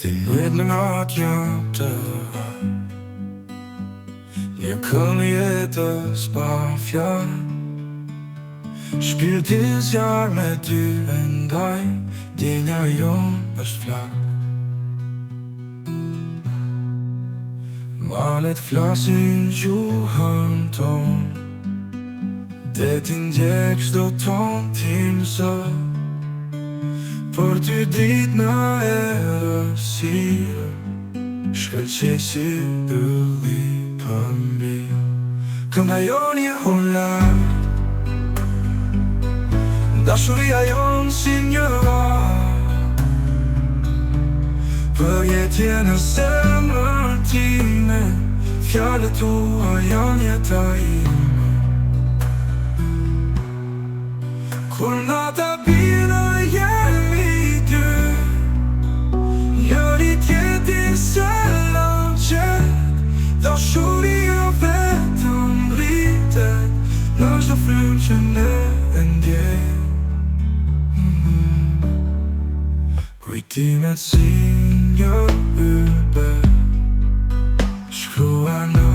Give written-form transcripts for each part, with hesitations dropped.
Weet något jag dör. Jag kommer jedes fjärr. Spiel dieses Jahr med du und dig. Dina jordbärsflagg. Malet flasin juhunton. Det din tekst och ton till så. Por ty ditna erësirë Shkëll qesi ylli pëmbi Kënda jonë je holar Dashuria jonë si një var Për jetje në zemër time Fjalët tua janë jeta ime Kur nata bina jemi Selam qet Dashuria vetëm rritet Në çdo frymë që ne e ndjejmë Kujtimet si një ybe Shkruar në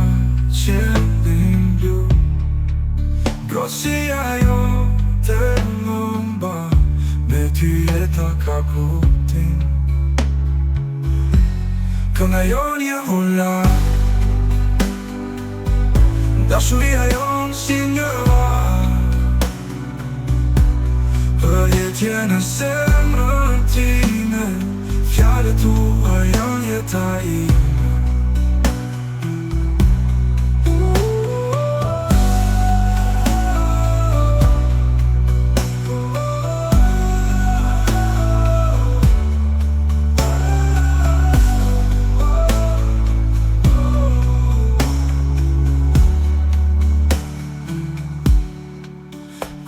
qiellin blu Gosia jote më mban Me ty jeta ka kuptim Kënga jonë je holar Dashuria jonë si një var Për jetje në zemrën time Fjalët tua janë jeta ime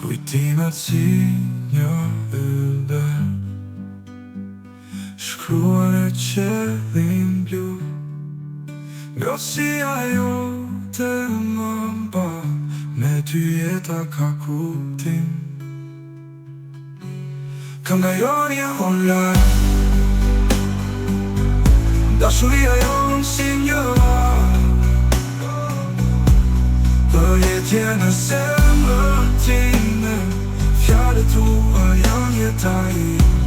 Kujtimet si një ylbe Shkruar në qiellin blu Gosia jote më mban Me ty jeta ka kuptim Kënga jonë je holar Dashuria jonë si një var Për jetje në zemrën time Fjalët tua janë jeta ime